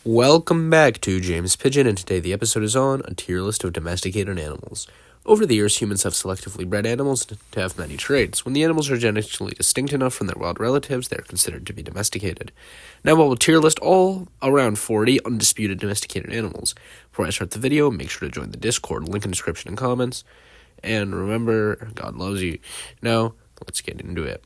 Welcome back to James Pigeon, and today the episode is on a tier list of domesticated animals. Over the years, humans have selectively bred animals to have many traits. When the animals are genetically distinct enough from their wild relatives, they are considered to be domesticated. Now we'll tier list all around 40 undisputed domesticated animals. Before I start the video, make sure to join the Discord, link in description and comments. And remember, God loves you. Now, let's get into it.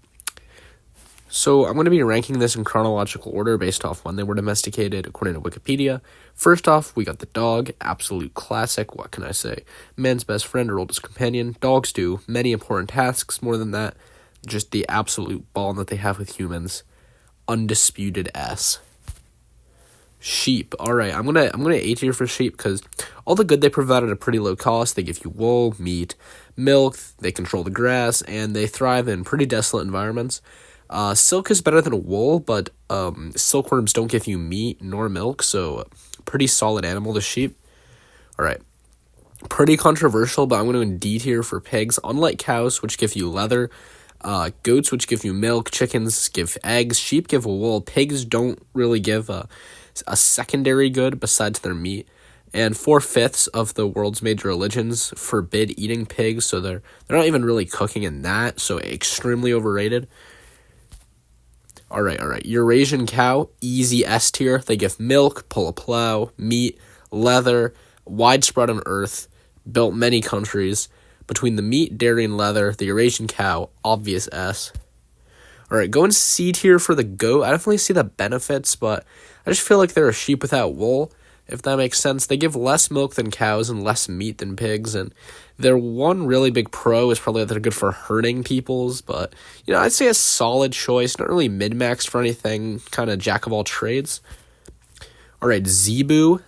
So I'm going to be ranking this in chronological order based off when they were domesticated, according to Wikipedia. First off, we got the dog, absolute classic, what can I say? Man's best friend or oldest companion. Dogs do many important tasks, more than that, just the absolute bond that they have with humans. Undisputed S. Sheep. Alright, I'm gonna A tier for sheep because all the good they provide at a pretty low cost. They give you wool, meat, milk, they control the grass, and they thrive in pretty desolate environments. Silk is better than wool, but silkworms don't give you meat nor milk, so pretty solid animal, the sheep. Alright, pretty controversial, but I'm going to in D tier for pigs. Unlike cows, which give you leather, goats, which give you milk, chickens give eggs, sheep give wool, pigs don't really give a secondary good besides their meat. And 4/5 of the world's major religions forbid eating pigs, so they're not even really cooking in that, so extremely overrated. Alright. Eurasian cow, easy S tier. They give milk, pull a plow, meat, leather, widespread on Earth, built many countries. Between the meat, dairy, and leather, the Eurasian cow, obvious S. Alright, going C tier for the goat. I definitely see the benefits, but I just feel like they're a sheep without wool, if that makes sense. They give less milk than cows and less meat than pigs, and their one really big pro is probably that they're good for herding peoples, but, I'd say a solid choice, not really min-maxed for anything, kind of jack of all trades. Alright, zebu.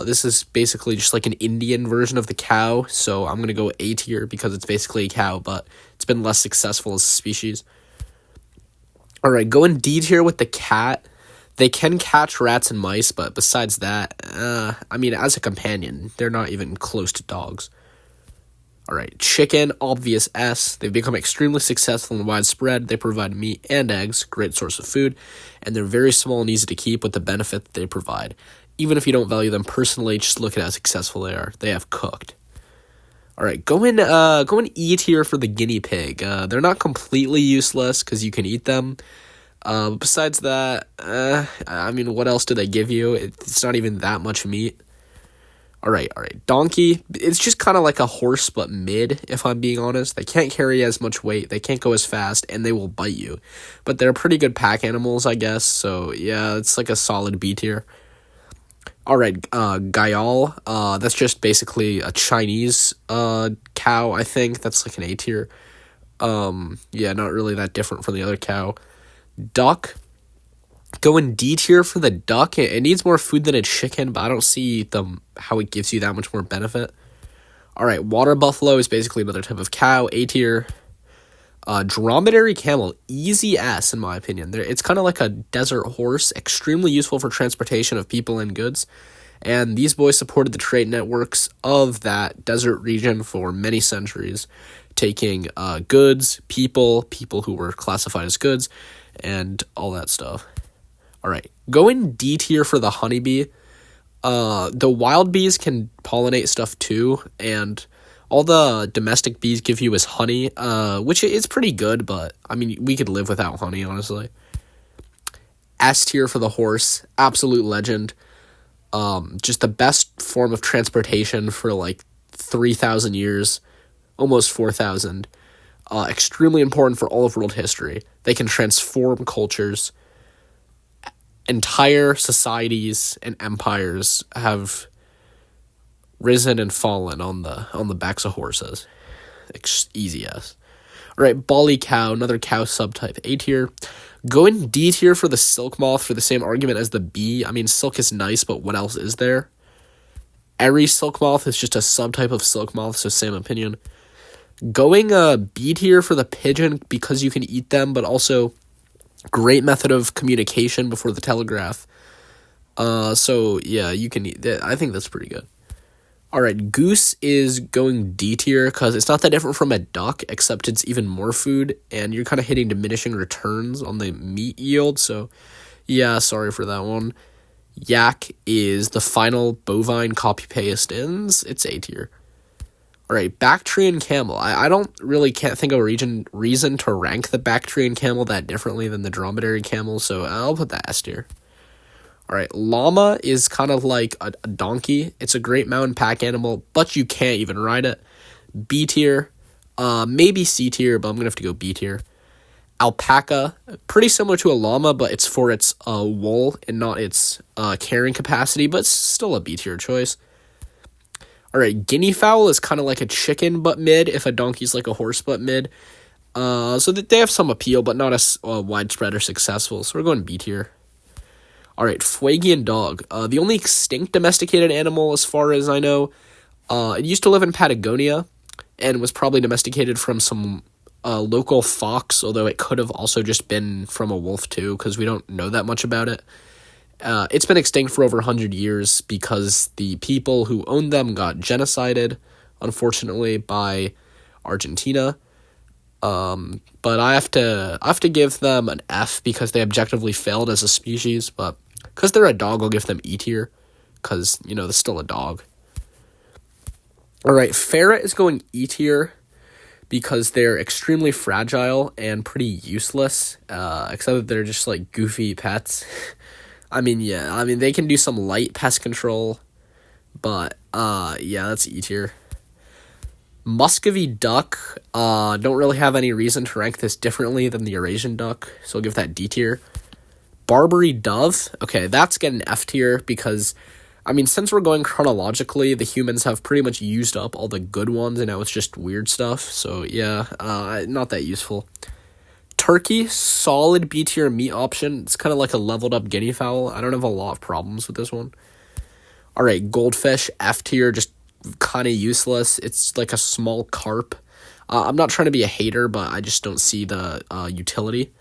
This is basically just like an Indian version of the cow, so I'm going to go A tier because it's basically a cow, but it's been less successful as a species. Alright, going D tier with the cat. They can catch rats and mice, but besides that, as a companion, they're not even close to dogs. Alright, chicken, obvious S. They've become extremely successful and widespread. They provide meat and eggs, great source of food, and they're very small and easy to keep with the benefit that they provide. Even if you don't value them personally, just look at how successful they are. They have cooked. Alright, going E tier for the guinea pig. They're not completely useless because you can eat them. Besides that, what else do they give you? It's not even that much meat. Alright. Donkey, it's just kind of like a horse, but mid, if I'm being honest. They can't carry as much weight, they can't go as fast, and they will bite you. But they're pretty good pack animals, I guess, so yeah, it's like a solid B tier. Alright, Gayal, that's just basically a Chinese, cow, I think. That's like an A tier. Not really that different from the other cow. Duck, going D tier for the duck. It needs more food than a chicken, but I don't see how it gives you that much more benefit. Alright, water buffalo is basically another type of cow, A tier. Dromedary camel, easy S in my opinion. It's kind of like a desert horse, extremely useful for transportation of people and goods. And these boys supported the trade networks of that desert region for many centuries, taking goods, people who were classified as goods, and all that stuff. Alright, going D tier for the honeybee. The wild bees can pollinate stuff too, and all the domestic bees give you is honey, which is pretty good, but, we could live without honey, honestly. S tier for the horse, absolute legend. Just the best form of transportation for, 3,000 years, almost 4,000. Extremely important for all of world history. They can transform cultures. Entire societies and empires have risen and fallen on the backs of horses. Easy as. Alright, Bali cow, another cow subtype, A tier. Going D tier for the silk moth for the same argument as the bee. Silk is nice, but what else is there? Eri silk moth is just a subtype of silk moth, so same opinion. Going B tier for the pigeon because you can eat them, but also great method of communication before the telegraph. You can eat that. I think that's pretty good. Alright, goose is going D tier because it's not that different from a duck, except it's even more food, and you're kind of hitting diminishing returns on the meat yield, so yeah, sorry for that one. Yak is the final bovine copy-paste, and it's A tier. Alright, Bactrian camel. I can't think of a reason to rank the Bactrian camel that differently than the dromedary camel, so I'll put that S tier. Alright, llama is kind of like a donkey. It's a great mountain pack animal, but you can't even ride it. B tier. Maybe C tier, but I'm going to have to go B tier. Alpaca, pretty similar to a llama, but it's for its wool and not its carrying capacity, but still a B tier choice. Alright, guinea fowl is kind of like a chicken, but mid, if a donkey's like a horse, but mid. So that they have some appeal, but not as widespread or successful, so we're going B tier. Alright, Fuegian dog. The only extinct domesticated animal, as far as I know. It used to live in Patagonia, and was probably domesticated from some local fox, although it could have also just been from a wolf too, because we don't know that much about it. It's been extinct for over 100 years because the people who owned them got genocided, unfortunately, by Argentina. But I have to give them an F because they objectively failed as a species, but because they're a dog, I'll give them E tier, because, they're still a dog. Alright, ferret is going E tier because they're extremely fragile and pretty useless, except that they're just, like, goofy pets. They can do some light pest control, but, that's E tier. Muscovy duck, don't really have any reason to rank this differently than the Eurasian duck, so I'll give that D tier. Barbary dove, okay, that's getting F tier because, since we're going chronologically, the humans have pretty much used up all the good ones, and now it's just weird stuff, so yeah, not that useful. Turkey, solid B tier meat option. It's kind of like a leveled up guinea fowl. I don't have a lot of problems with this one. Alright, goldfish, F tier, just kind of useless. It's like a small carp. I'm not trying to be a hater, but I just don't see the utility.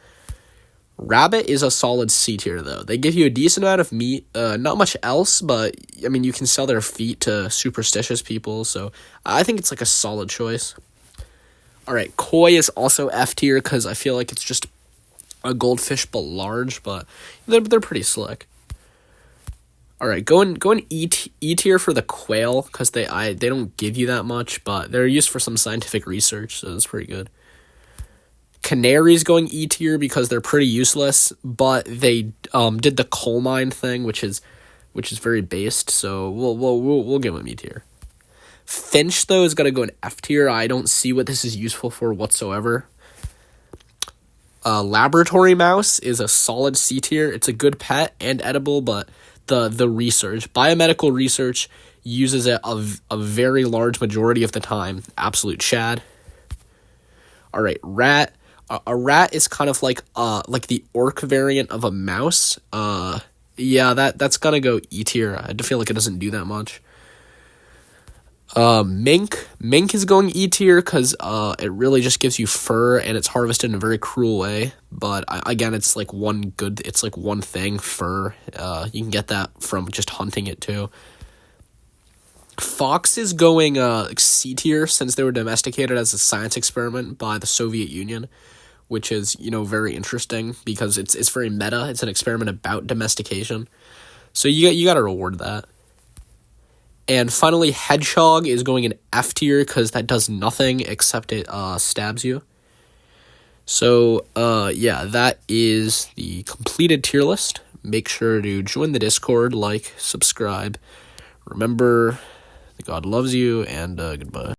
Rabbit is a solid C tier, though. They give you a decent amount of meat, not much else, but, you can sell their feet to superstitious people, so I think it's like a solid choice. Alright, koi is also F tier, because I feel like it's just a goldfish, but large, but they're pretty slick. Alright, going E tier for the quail, because they don't give you that much, but they're used for some scientific research, so that's pretty good. Canaries going E tier because they're pretty useless, but they did the coal mine thing, which is very based, so we'll give them E tier. Finch, though, is going to go in F tier. I don't see what this is useful for whatsoever. Laboratory mouse is a solid C tier. It's a good pet and edible, but the research, biomedical research, uses it a very large majority of the time. Absolute Chad. Alright, rat. A rat is kind of like the orc variant of a mouse. That's gonna go E tier. I feel like it doesn't do that much. Mink is going E tier because it really just gives you fur and it's harvested in a very cruel way. But again, it's like one thing, fur. You can get that from just hunting it too. Fox is going C tier since they were domesticated as a science experiment by the Soviet Union, which is very interesting because it's very meta. It's an experiment about domestication, so you got to reward that. And finally, hedgehog is going in F tier because that does nothing except it stabs you. So, that is the completed tier list. Make sure to join the Discord, like, subscribe. Remember, God loves you, and goodbye.